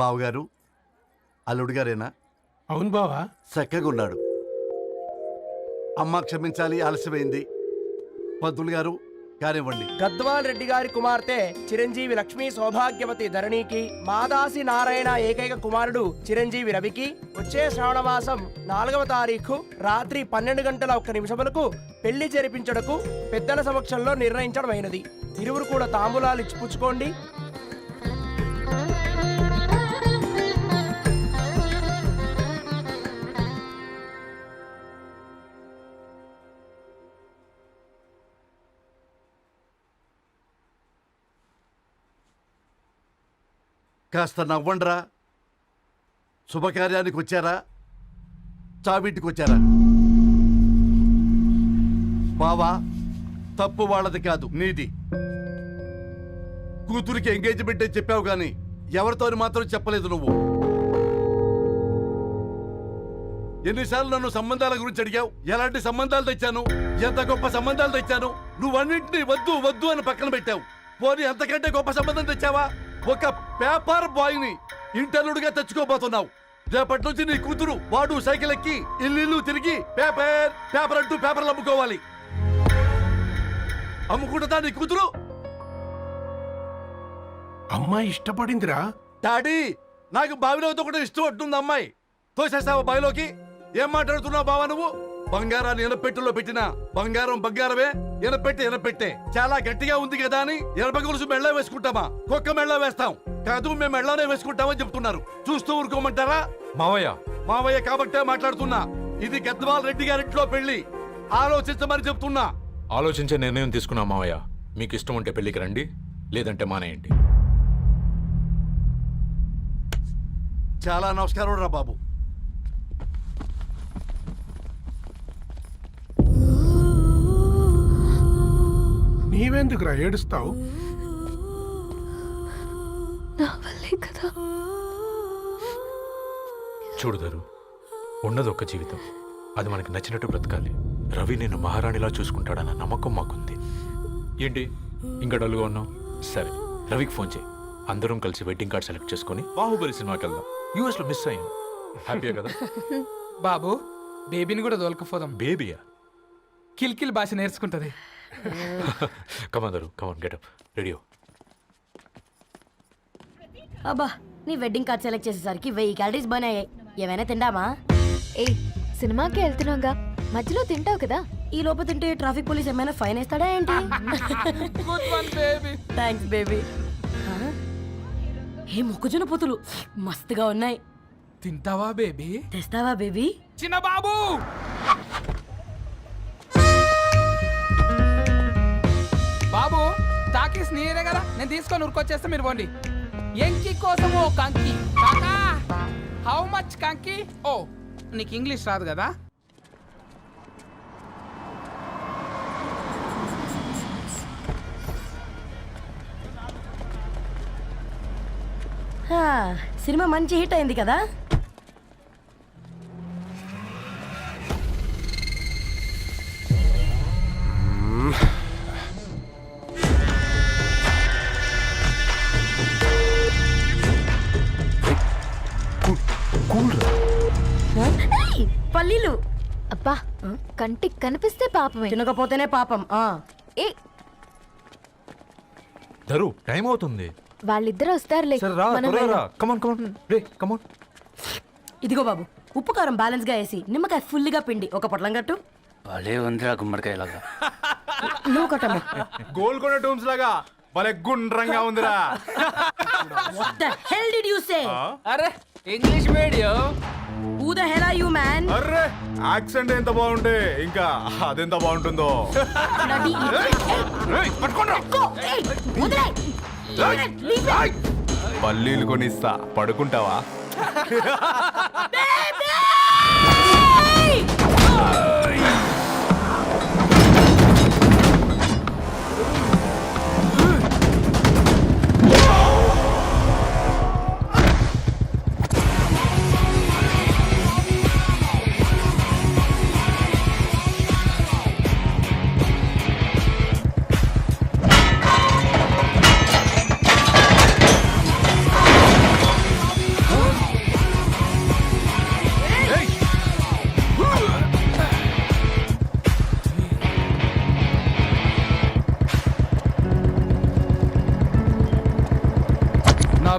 బావగారు అల్లుడు గారేనా? అవును బావా. చక్కగా ఉన్నాడు. అమ్మ క్షమించాలి, ఆలస్యమైంది. పంతులు గారు కానివ్వండి. గద్వాల్ రెడ్డి గారి కుమార్తె చిరంజీవి లక్ష్మీ సౌభాగ్యవతి ధరణికి, మాదాసి నారాయణ ఏకైక కుమారుడు చిరంజీవి రవికి వచ్చే శ్రావణమాసం 4వ తారీఖు రాత్రి 12:01 పెళ్లి జరిపించడకు పెద్దల సమక్షంలో నిర్ణయించడమైనది. ఇరువురు కూడా తాంబూలాలు ఇచ్చిపుచ్చుకోండి. కాస్త నవ్వండ్రా. శుభకార్యానికి వచ్చారా, చావింటికి వచ్చారా? బావా, తప్పు వాళ్ళది కాదు, నీది. కూతురికి ఎంగేజ్మెంట్ అని చెప్పావు కానీ ఎవరితోని మాత్రం చెప్పలేదు నువ్వు. ఎన్నిసార్లు నన్ను సంబంధాల గురించి అడిగావు? ఎలాంటి సంబంధాలు తెచ్చాను, ఎంత గొప్ప సంబంధాలు తెచ్చాను. నువ్వన్నింటినీ వద్దు వద్దు అని పక్కన పెట్టావు. పోనీ అంతకంటే గొప్ప సంబంధం తెచ్చావా? ఒక పేపర్ బాయ్ ని ఇంటర్లుడిగా తెచ్చుకోబోతున్నావు. రేపటి నుంచి నీ కూతురు వాడు సైకిల్ ఎక్కి ఇల్లు తిరిగి పేపర్ పేపర్ అంటూ పేపర్లు అమ్ముకోవాలి. అమ్ముకుంటుందా నీ కూతురు? అమ్మాయి ఇష్టపడిందిరా. డాడీ, నాకు బావిలోతో కూడా ఇష్టం అంటుంది అమ్మాయి. తోసేస్తావా బావిలోకి? ఏం మాట్లాడుతున్నావు బావా నువ్వు? బంగారాన్ని ఎనపెట్టులో పెట్టినా బంగారం బంగారమే, ఎనపెట్టే చాలా గట్టిగా ఉంది కదా అని ఎనప గొలుసు మెళ్ళ వేసుకుంటామా? కుక్క మెళ్ళ వేస్తాం కాదు, మేము మెళ్ళనే వేసుకుంటామని చెప్తున్నారు. చూస్తూ ఊరుకోమంటారా? మావయ్య కాబట్టే మాట్లాడుతున్నా. ఇది గద్వాల్ రెడ్డి గారింట్లో పెళ్లి. ఆలోచించమని చెప్తున్నా. ఆలోచించే నిర్ణయం తీసుకున్నా మావయ్య. మీకు ఇష్టం ఉంటే పెళ్లికి రండి, లేదంటే మానేయండి. చాలా నమస్కారం రా బాబు. నీవెందుకురా ఏడుస్తావు? నా వల్లే కదా. చూడుదారు, ఉన్నది ఒక్క జీవితం, అది మనకి నచ్చినట్టు బ్రతకాలి. రవి నేను మహారాణిలా చూసుకుంటాడన్న నమ్మకం మాకుంది. ఏంటి ఇంకా డల్గా ఉన్నావు? సరే, రవికి ఫోన్ చేయి. అందరం కలిసి వెడ్డింగ్ కార్డ్ సెలెక్ట్ చేసుకుని బాహుబలి సినిమాకి వెళ్దాం. యూఎస్ లో మిస్ అయ్యాం. హ్యాపీయా కదా? బాబు, బేబీని కూడా దోలుకపోదాం. బేబీయా? కిల్కిల్ భాష నేర్చుకుంటది. కమాందరు, కమాన్ గెటప్ రెడీ. అబ్బా, నీ వెడ్డింగ్ కార్డ్ సెలెక్ట్ చేసేసరికి 1000 క్యాలరీస్ బర్న్ అయ్యాయి. ఏమైనా తిండామా? ఏ సినిమాకి వెళ్తున్నాగా, మధ్యలో తింటావు కదా. ఈ లోపు తింటే ట్రాఫిక్ పోలీస్ ఏమైనా ఫైన్ వేస్తాడా ఏంటి? Thanks baby. ఏ మొక్కజొన్న పొతులు మస్తుగా ఉన్నాయి. తింటావా బేబీ? తెస్తావా బేబీ? చిన్న బాబు, బాబు తాకీస్ నీరే కదా, నేను తీసుకొని ఉరుకొచ్చేస్తే మీరు పోండి. ఎంకి కోసం ఓ కంకి. కాకా, హౌ మచ్ కంకి? ఓ, నీకు ఇంగ్లీష్ రాదు కదా. సినిమా మంచి హిట్ అయింది కదా. పల్లీలు. అబ్బా, కంటికి కనిపిస్తే పాపమే, తినకపోతేనే పాపం. ఏ దరు, టైం అవుతుంది. వాళ్ళిద్దరు వస్తారులే. మనం వెళ్దాం. ఇదిగో బాబు, ఉప్పు కారం బ్యాలెన్స్ గా వేసి నిమ్మకాయ ఫుల్ గా పిండి ఒక పొట్లం కట్టు. భలే ఉందిరా గుమ్మడికాయలాగా. నువ్వు కట్టమ్మా. గోల్కొండ టూమ్స్ లాగా భలే గుండ్రంగా ఉందిరా. What the hell did you say? అరే English medium. Who the hell are you, man? Array, accent ఎంత బాగుంటే ఇంకా అదెంత బాగుంటుందో. Bloody idiot. Go, hey, వదిలేయ్. Leave it. పల్లీలు కొనిస్తా, పడుకుంటావా?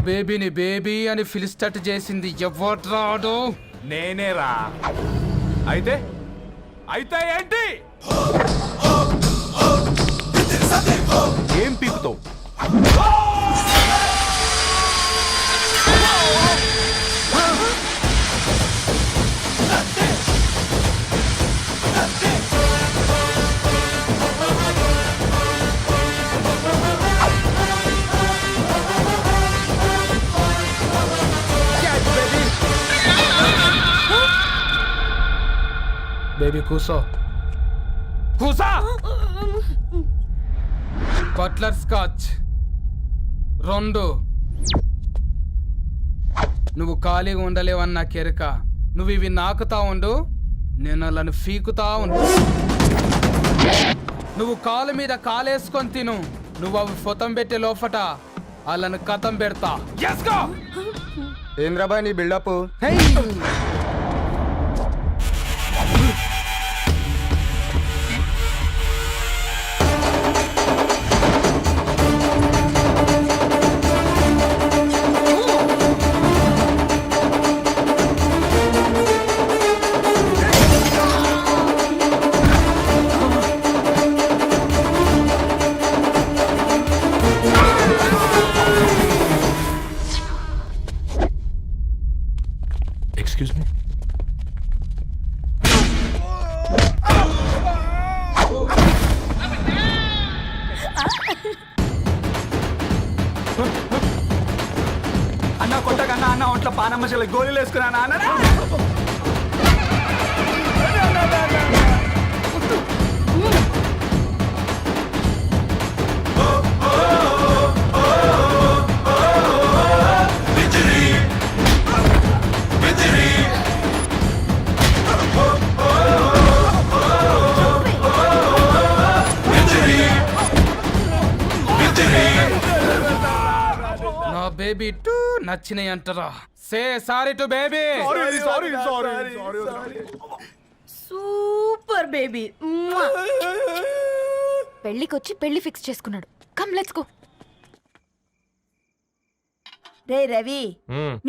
బేబీని బేబీ అని పిలిచేటట్టు చేసింది ఎవడ్రాడు? నేనేరా. అయితే అయితే ఏంటి? ఏం పీకుతావు? బేబీ కూసో. కూసా. Butler scotch 2. నువ్వు ఖాళీగా ఉండలేవన్న కెరక. నువ్వు ఇవి నాకుతా ఉండు, నేను అలాను ఫీకుతా ఉండు. నువ్వు కాలు మీద కాలేసుకొని తిను. నువ్వు అవి ఫొతం పెట్టే లోపట వాళ్ళను కథం పెడతా. ఏంద్రా బాయ్ నీ బిల్డప్? Excuse me. అన్న కొట్టకన్నా అన్న ఒంట్లో పానమ్మశల గోళీలు వేసుకున్నా అన్న. నా బేబీ టూ నచ్చినాయి అంటారా? Say sorry to baby. Super baby. పెళ్ళికొచ్చి పెళ్లి ఫిక్స్ చేసుకున్నాడు. Come let's go. రే రవి,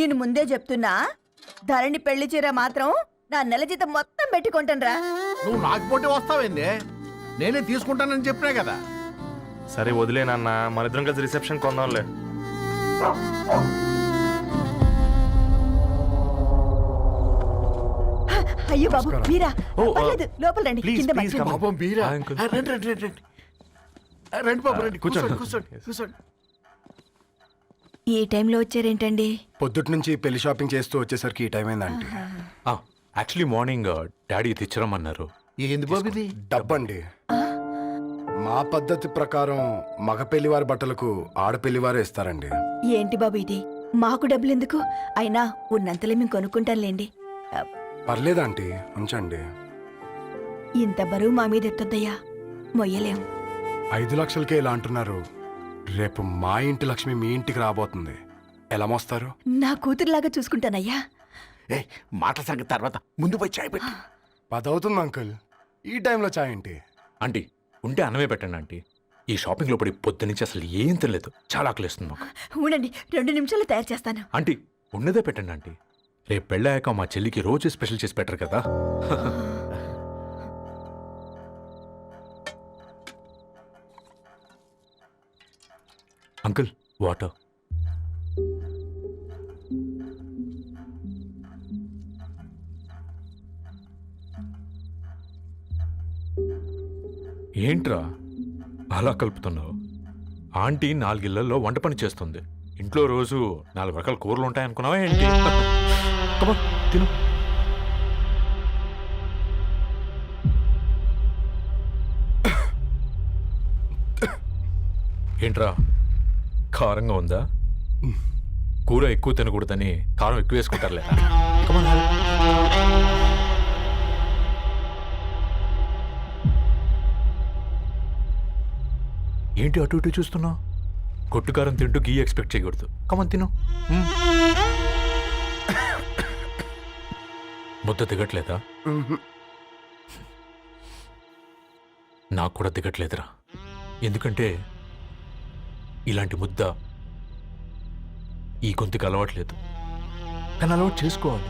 నేను ముందే చెప్తున్నా, ధరణి పెళ్లి చీర మాత్రం నా నెల జీతం మొత్తం పెట్టుకుంటాను. నువ్వు నాకు పోటీ వస్తావేంది? నేనే తీసుకుంటానని చెప్పినా కదా. సరే వదిలేనన్న, మన ఇద్దరం కలిసి రిసెప్షన్ కొందాంలే. అయ్యో బాబు మీరా? పర్లేదు, లోపల రండి. కింద మర్చిపోయాను. పాపం మీరా? Hi uncle. రండి రండి రండి రండి. రండి బాబు రండి. కూర్చోండి కూర్చోండి కూర్చోండి. ఈ టైంలో వచ్చారేంటండి? పొద్దుటి నుంచి పెళ్లి షాపింగ్ చేస్తూ వచ్చేసరికి ఈ టైం అయిందండి. యాక్చువల్లీ మార్నింగ్ డాడీ తెచ్చరమన్నారు. ఏంది బాబు ఇది? డబ్బండి. మా పద్ధతి ప్రకారం మగ పెళ్లివారి బట్టలకు ఆడపెళ్లివారే ఇస్తారండి. ఏంటి బాబు ఇది? మాకు డబ్బులు ఎందుకు? అయినా ఉన్నంతలే మేము కొనుక్కుంటాంలేండి. పర్లేదంటీ, ఉంచండి. ఇంత బరువు మా మీద ఎత్తొద్దయ్యా, మొయ్యలేం. 5 లక్షలకే ఇలా అంటున్నారు. రేపు మా ఇంటి లక్ష్మి మీ ఇంటికి రాబోతుంది. ఎలా మోస్తారు? నా కూతురులాగా చూసుకుంటానయ్యా. ఏ మాట సంగతి తర్వాత, ముందు పోయి చాయ్ పెట్టి. 10 అవుతుంది అంకుల్. ఈ టైంలో చాయ్ ఏంటి? ఆంటీ ఉంటే అన్నమే పెట్టండి ఆంటీ. ఈ షాపింగ్లో పడి పొద్దు నుంచి అసలు ఏం తినలేదు. చాలా ఆకలిస్తుంది మాకు. ఉండండి, 2 నిమిషాలు తయారు చేస్తాను. ఆంటీ ఉన్నదే పెట్టండి ఆంటీ. రేపు పెళ్ళాక మా చెల్లికి రోజు స్పెషల్ చేసి పెట్టరు కదా. Uncle water. ఏంట్రా అలా కలుపుతున్నావు? ఆంటీ 4 ఇళ్లలో వంట పని చేస్తుంది. ఇంట్లో రోజు 4 రకాల కూరలు ఉంటాయనుకున్నావా ఏంటి? కమా తిను. ఏంట్రా కారంగా ఉందా? కూర ఎక్కువ తినకూడదని కారం ఎక్కువ వేసుకుంటారులే. ఏంటి అటు ఇటు చూస్తున్నావు? కొట్టుకారం తింటూ గీ ఎక్స్పెక్ట్ చేయకూడదు. కమన్ తిను. ముద్ద దిగట్లేదా? నాకు కూడా దిగట్లేదురా. ఎందుకంటే ఇలాంటి ముద్ద ఈ గొంతుకి అలవాట్లేదు, కానీ అలవాటు చేసుకోవాలి.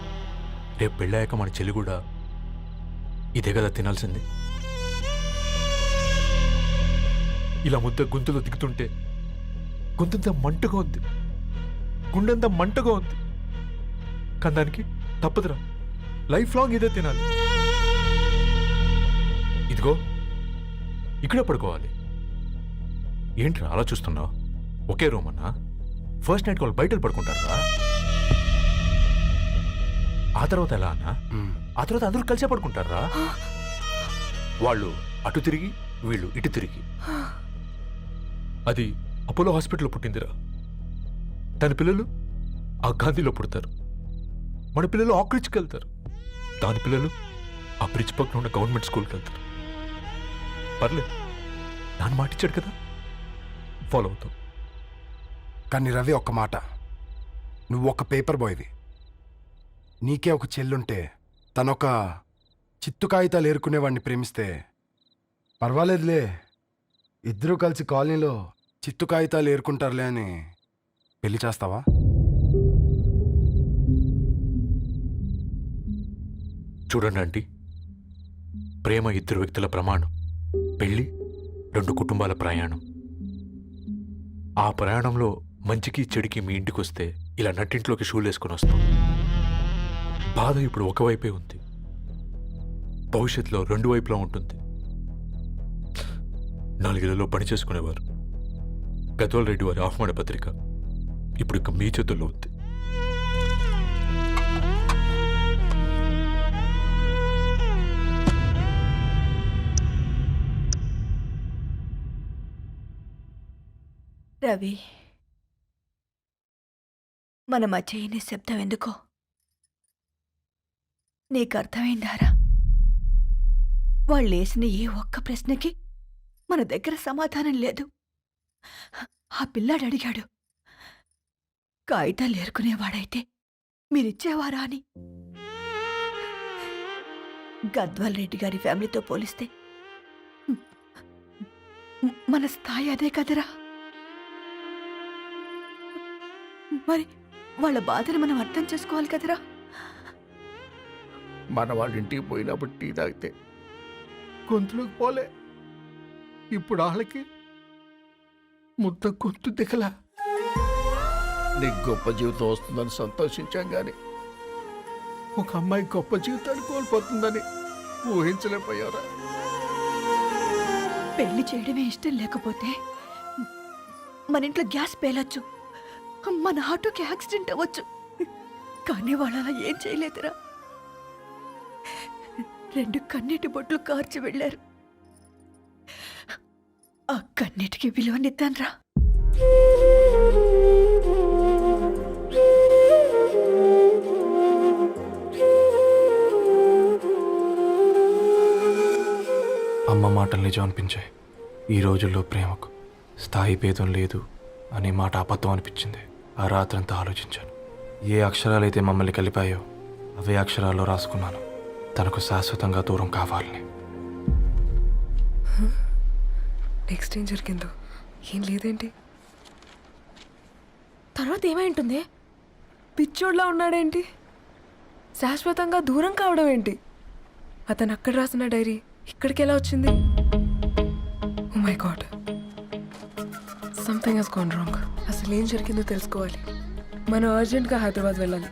రేపు పెళ్ళాక మన చెల్లి కూడా ఇదే కదా తినాల్సింది. ఇలా ముద్ద గొంతులో దిగుతుంటే గొంతంతా మంటగా ఉంది, గుండెంతా మంటగా ఉంది. కానీ దానికి తప్పదురా, లైఫ్ లాంగ్ ఇదే తినాలి. ఇదిగో ఇక్కడే పడుకోవాలి. ఏంట్రా అలా చూస్తున్నావు? ఒకే రూమ్ అన్నా? ఫస్ట్ నైట్ వాళ్ళు బయట పడుకుంటారా? ఆ తర్వాత ఎలా అన్నా? ఆ తర్వాత అందరూ కలిసే పడుకుంటారా? వాళ్ళు అటు తిరిగి, వీళ్ళు ఇటు తిరిగి. అది అపోలో హాస్పిటల్లో పుట్టిందిరా. దాని పిల్లలు ఆ గాంధీలో పుడతారు. మన పిల్లలు ఆక్రిడ్జ్కి వెళ్తారు. దాని పిల్లలు ఆ బ్రిడ్జ్ పక్కన ఉన్న గవర్నమెంట్ స్కూల్కి వెళ్తారు. పర్లేదు, నాన్న మాట ఇచ్చాడు కదా, ఫాలో అవుతాం. కానీ రవి, ఒక్క మాట, నువ్వు ఒక పేపర్ బాయ్వి. నీకే ఒక చెల్లుంటే తనొక చిత్తు కాగితాలు ఏరుకునేవాడిని ప్రేమిస్తే పర్వాలేదులే, ఇద్దరూ కలిసి కాలనీలో చిత్తు కాగితాలు ఏరుకుంటారులే అని పెళ్లి చేస్తావా? చూడండి ఆంటీ, ప్రేమ ఇద్దరు వ్యక్తుల ప్రమాణం, పెళ్ళి రెండు కుటుంబాల ప్రయాణం. ఆ ప్రయాణంలో మంచికి చెడుకి మీ ఇంటికి వస్తే ఇలా నట్టింట్లోకి షూలు వేసుకొని వస్తాం. బాధ ఇప్పుడు ఒకవైపే ఉంది, భవిష్యత్తులో రెండు వైపులా ఉంటుంది. 4 ఏళ్లలో పని చేసుకునేవారు గద్వాల్ రెడ్డి వారి ఆహ్వాన పత్రిక ఇప్పుడు ఇక మీ చేతుల్లో ఉంది. రవి, మన మధ్య ఈ నిశ్శబ్దం ఎందుకో నీకు అర్థమైందారా? వాళ్ళు వేసిన ఏ ఒక్క ప్రశ్నకి మన దగ్గర సమాధానం లేదు. ఆ పిల్లాడు అడిగాడు, కాగితాలు ఏరుకునేవాడైతే మీరిచ్చేవారా అని. గద్వాల్ రెడ్డి గారి ఫ్యామిలీతో పోలిస్తే మన స్థాయి అదే కదరా. మరి వాళ్ళ బాధను మనం అర్థం చేసుకోవాలి కదరా. మన వాళ్ళ ఇంటికి పోయినప్పుడు టీ తాగితే గొంతులోకి పోలే, ఇప్పుడు వాళ్ళకి ముద్ద గొంతు దిగలా. నీకు గొప్ప జీవితం వస్తుందని సంతోషించాం కానీ ఒక అమ్మాయి గొప్ప జీవితాన్ని కోల్పోతుందని ఊహించలేకపోయారా? పెళ్లి చేయడమే ఇష్టం లేకపోతే మన ఇంట్లో గ్యాస్ పేలొచ్చు, మన ఆటోకి యాక్సిడెంట్ అవ్వచ్చు, కానీ వాళ్ళు అలా ఏం చేయలేదురా. 2 కన్నీటి బొట్లు కార్చి వెళ్ళారు. ఆ కన్నీటికి విలువనిద్దాన్రా. అమ్మ మాటలు నిజం అనిపించాయి. ఈ రోజుల్లో ప్రేమకు స్థాయి భేదం లేదు అనే మాట అబద్ధం అనిపించింది. ఆ రాత్రంతా ఆలోచించాను. ఏ అక్షరాలైతే మమ్మల్ని కలిపాయో అవే అక్షరాల్లో రాసుకున్నాను, తనకు శాశ్వతంగా దూరం కావాలని. నెక్స్ట్ ఏం జరిగిందో ఏం లేదేంటి? తర్వాత ఏమై ఉంటుంది? పిచ్చోడ్లా ఉన్నాడేంటి? శాశ్వతంగా దూరం కావడం ఏంటి? అతను అక్కడ రాసిన డైరీ ఇక్కడికి ఎలా వచ్చింది? Oh my God, something has gone wrong. అసలు ఏం జరిగిందో తెలుసుకోవాలి. మనం అర్జెంట్గా హైదరాబాద్ వెళ్ళాలి.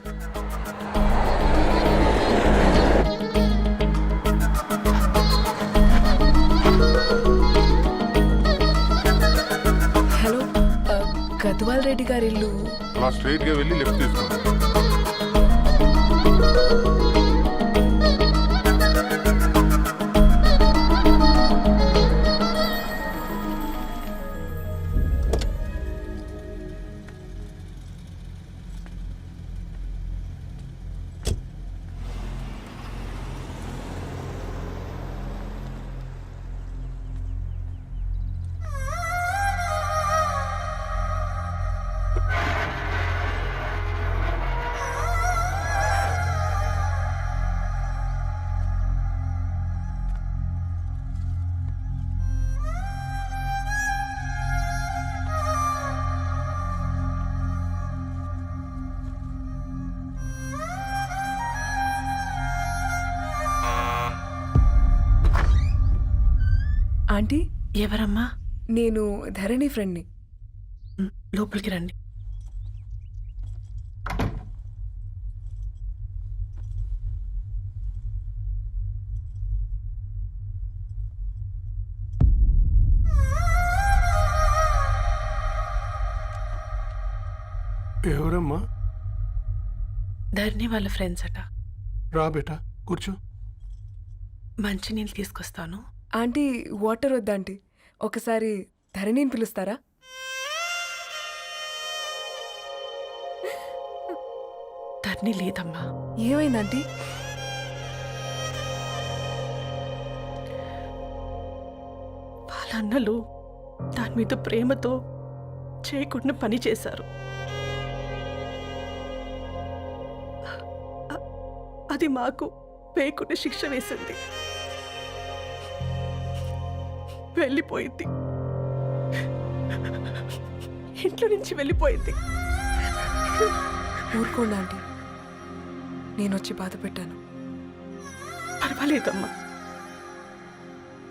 హలో, గద్వాల్ రెడ్డి గారి ఇల్లు అలా స్ట్రైట్గా వెళ్ళి లెఫ్ట్ తీసుకోండి. ఆంటీ ఎవరమ్మా? నేను ధరణి ఫ్రెండ్ని. లోపలికి రండి. ఎవరమ్మా? ధరణి వాళ్ళ ఫ్రెండ్స్ అట. రా బేటా, కూర్చో. మంచినీళ్ళు తీసుకొస్తాను. ఆంటీ వాటర్ వద్దా ఆంటీ, ఒకసారి ధరణిని పిలుస్తారా? ధరణి లేదమ్మా. ఏమైంది ఆంటీ? వాళ్ళ అన్నలు దాని మీద ప్రేమతో చేయకుండా పని చేశారు. అది మాకు వేయకుండా శిక్ష వేసింది. వెళ్ళిపోయింది, ఇంట్లో నుంచి వెళ్ళిపోయింది. ఊరుకోండి ఆంటీ, నేను వచ్చి బాధ పెట్టాను. పర్వాలేదమ్మా,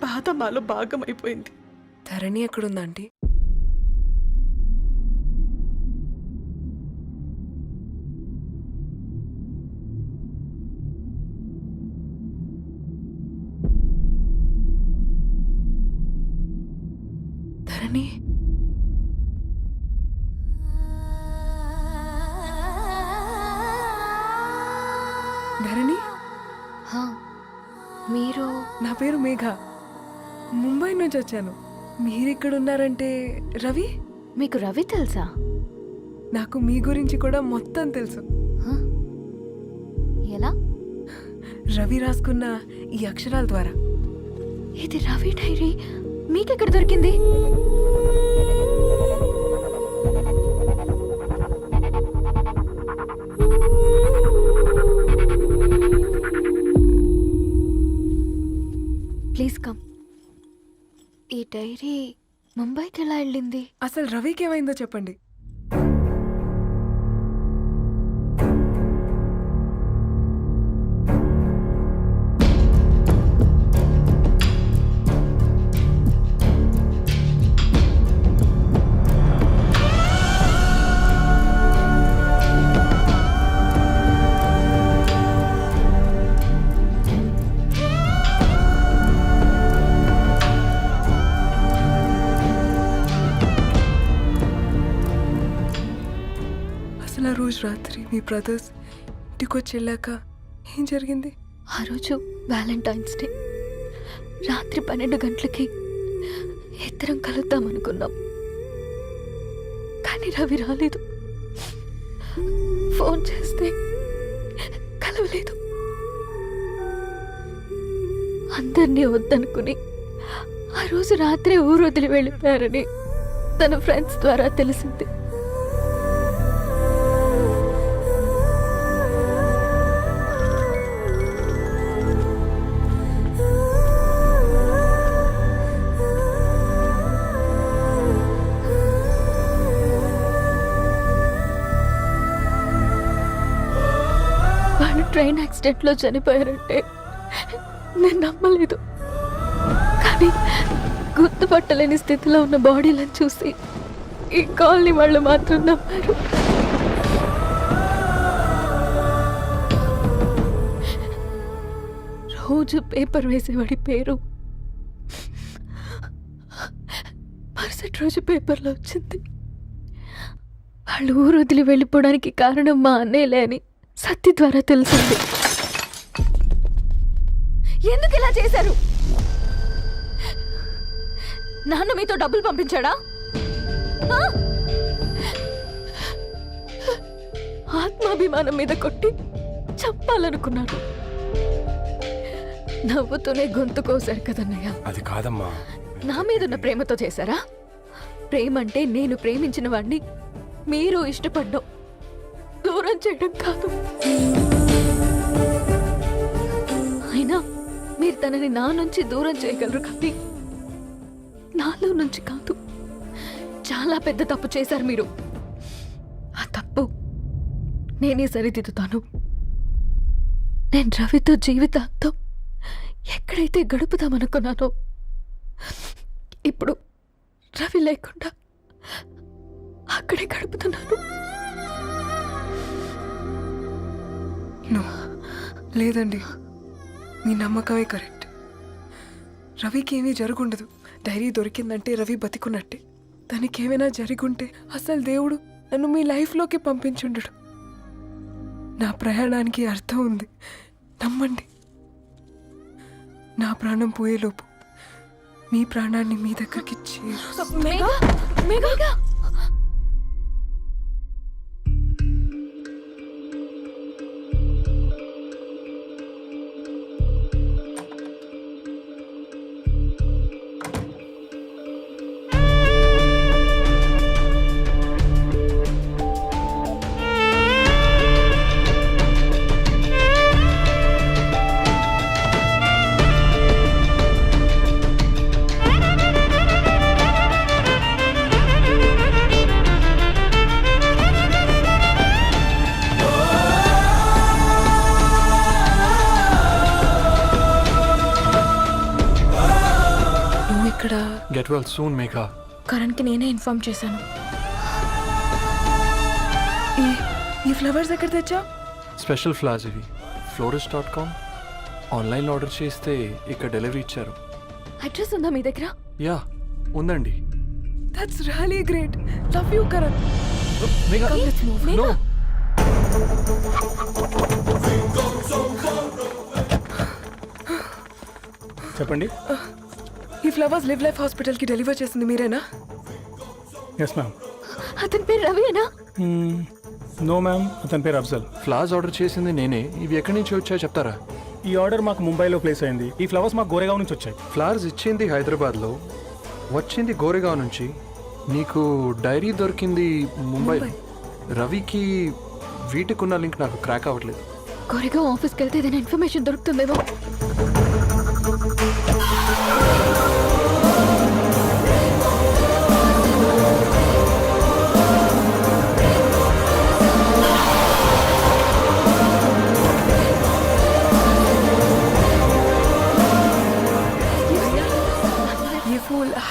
బాధ మాలో భాగం అయిపోయింది. ధరణి ఎక్కడుందా ఆంటీ? ధరణి, ధరణి, హా, మీరు? నా పేరు మేఘ, ముంబై నుంచి వచ్చాను. మీరిక్కడున్నారంటే రవి? మీకు రవి తెలుసా? నాకు మీ గురించి కూడా మొత్తం తెలుసు. హ? ఎలా? రవి రాసుకున్న ఈ అక్షరాల ద్వారా. ఇది రవి డైరీ మీకెక్కడ దొరికింది? Please come. ఈ డైరీ ముంబైకి ఎలా వెళ్ళింది? అసలు రవికి ఏమైందో చెప్పండి. అసలు ఆ రోజు రాత్రి మీ బ్రదర్స్ ఇంటికి వచ్చి వెళ్ళాక ఏం జరిగింది? ఆ రోజు వ్యాలంటైన్స్ డే రాత్రి 12 గంటలకి ఇద్దరం కలుద్దాం అనుకున్నాం. కానీ రవి రాలేదు. ఫోన్ చేస్తే కలవలేదు. అందరినీ వద్దనుకుని ఆ రోజు రాత్రి ఊరు వదిలి వెళ్ళిపోయారని తన ఫ్రెండ్స్ ద్వారా తెలిసింది. వాళ్ళు ట్రైన్ యాక్సిడెంట్లో చనిపోయారంటే నేను నమ్మలేదు. కానీ గుర్తుపట్టలేని స్థితిలో ఉన్న బాడీలను చూసి ఈ కాలనీ వాళ్ళు మాత్రం నమ్మారు. రోజు పేపర్ వేసేవాడి పేరు మరుసటి రోజు పేపర్లో వచ్చింది. వాళ్ళు ఊరు వదిలి వెళ్ళిపోవడానికి కారణం మా అన్నయ్యలే అని సత్తి ద్వారా తెలిసింది. ఎందుకు ఇలా చేశారు? నాన్న మీతో డబ్బులు పంపించాడా? ఆత్మాభిమానం మీద కొట్టి చంపాలనుకున్నాను. నవ్వుతూనే గొంతు కోసారు కదన్నయ్య. అది కాదమ్మా. నా మీదున్న ప్రేమతో చేశారా? ప్రేమంటే నేను ప్రేమించిన వాడిని మీరు ఇష్టపడ్డం, దూరం చేయడం కాదు. అయినా మీరు తనని నా నుంచి దూరం చేయగలరు కానీ నాలో నుంచి కాదు. చాలా పెద్ద తప్పు చేశారు మీరు. ఆ తప్పు నేనే సరిదిద్దుతాను. నేను రవితో జీవితాంతం ఎక్కడైతే గడుపుదామనుకున్నానో ఇప్పుడు రవి లేకుండా అక్కడే గడుపుతున్నాను. లేదండి, మీ నమ్మకమే కరెక్ట్. రవికి ఏమీ జరుగుండదు. డైరీ దొరికిందంటే రవి బతికున్నట్టే. దానికి ఏమైనా జరుగుంటే అసలు దేవుడు నన్ను మీ లైఫ్లోకి పంపించుండడు. నా ప్రయాణానికి అర్థం ఉంది, నమ్మండి. నా ప్రాణం పోయేలోపు మీ ప్రాణాన్ని మీ దగ్గరికి ఇక్కడ గెట్ వెల్ సూన్ మేఘా. కరణ్కి నేనే ఇన్ఫార్మ్ చేశాను. ఈ ఫ్లవర్స్ ఎక్కడ తెచ్చా? స్పెషల్ ఫ్లవర్స్ ఇవి. florist.com ఆన్లైన్లో ఆర్డర్ చేస్తే ఇక్కడ డెలివరీ ఇచ్చారు. అడ్రస్ ఉందా మీ దగ్గర? యా ఉందండి. That's really great. Love you Karan. Megha no. చెప్పండి. ఈ ఫ్లవర్స్ లివ్ లైఫ్ హాస్పిటల్కి డెలివర్ చేసింది మీరేనా? Yes ma'am. అతని పేరు రవియేనా? నో మ్యామ్, అతని పేరు అఫ్జల్. ఫ్లవర్స్ ఆర్డర్ చేసింది నేనే. ఇవి ఎక్కడి నుంచి వచ్చాయో చెప్తారా? ఈ ఆర్డర్ మాకు ముంబైలో ప్లేస్ అయింది. ఈ ఫ్లవర్స్ మాకు గోరేగావ్ నుంచి వచ్చాయి. ఫ్లవర్స్ ఇచ్చింది హైదరాబాద్లో, వచ్చింది గోరేగావ్ నుంచి. నీకు డైరీ దొరికింది ముంబై. రవికి వీటికున్న లింక్ నాకు క్రాక్ అవ్వట్లేదు. కోరేగావ్ ఆఫీస్కి వెళ్తే ఏదైనా ఇన్ఫర్మేషన్ దొరుకుతుందేమో.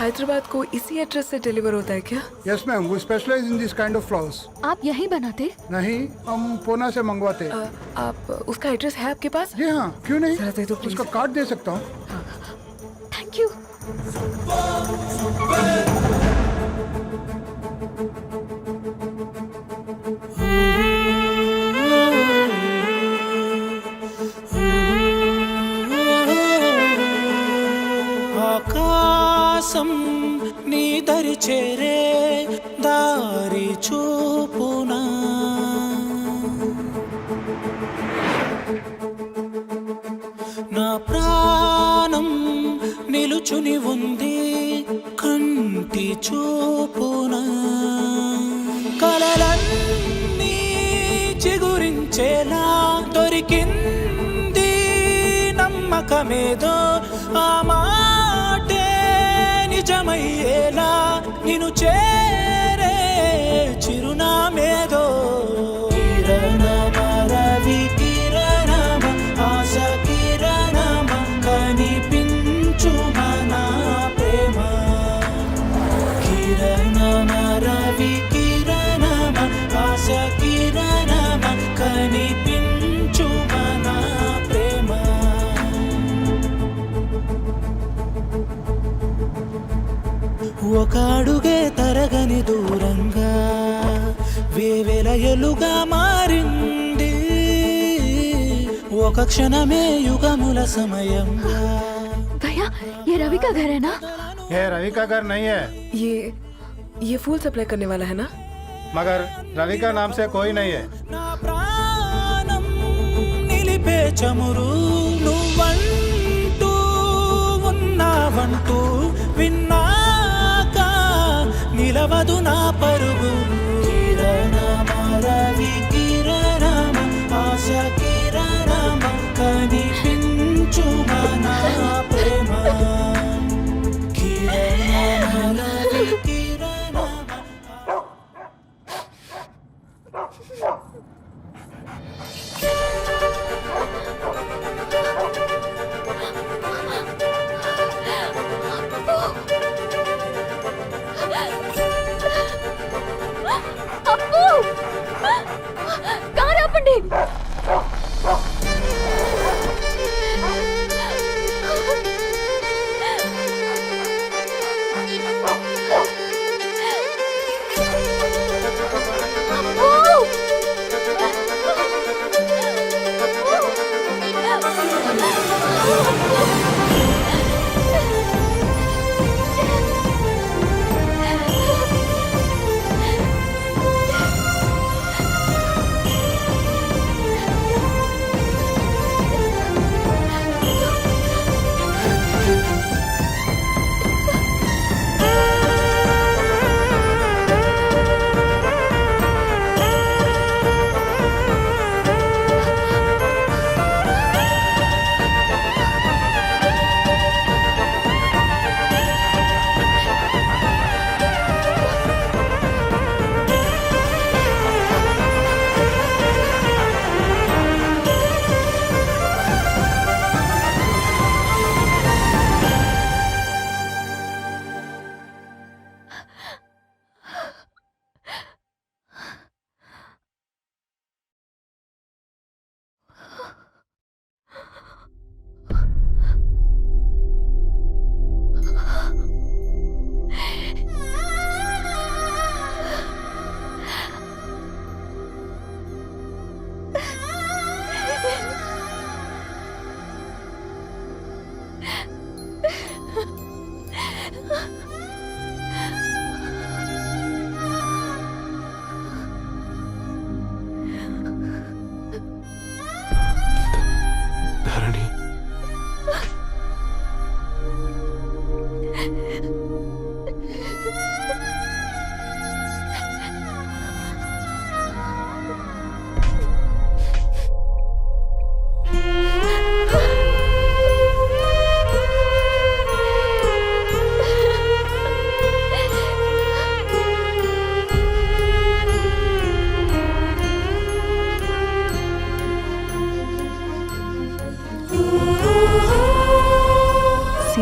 हैदराबाद को इसी एड्रेस से डिलीवर होता है क्या? Yes ma'am, we specialise in this kind of flowers. आप यही बनाते? नहीं, हम पूना से मंगवाते हैं. आप उसका एड्रेस है आपके पास? जी हाँ, क्यों नहीं? जरा दे दो प्लीज. उसका कार्ड दे सकता हूँ. Thank you. ఆకాశం నీ దరి చేరే దారి చూపునా, నా ప్రాణం నిలుచుని ఉంది కంటి చూపునా, కలలన్నీ చిగురించేలా దొరికింది నమ్మకమేదో, ఆ మాటే నిజమయ్యేలా నిన్ను చేరే చిరునామేదో. కిరణమ రవి కిరణమ ఆశ కిరణమ కనిపించు మన ప్రేమ. కిరణమ రవి కిరణమ ఆశ కిరణమ కనిపించు మన ప్రేమ. ఒక అడుగే తరగని దూరంగా వేవేల ఎలుగా మారింది, ఒక క్షణమే యుగముల సమయంగా. भैया ये रवि का घर है ना? ये रवि का घर नहीं है, ये फूल सप्लाई करने वाला है ना? मगर रवि का नाम से कोई नहीं है. నా ప్రాణం నిలిపే చమురు నువ్వంటూ ఉన్నావంటూ విన్నాక నిలవదు నా పరుగు. కిరణమ రవి కిరణమ ఆశ కిరణమ కనిపించు మన ప్రేమ. కిరణమ రవి కిరణమ.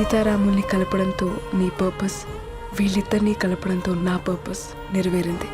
సీతారాముల్ని కలపడంతో నీ పర్పస్, వీళ్ళిద్దరినీ కలపడంతో నా పర్పస్ నెరవేరింది.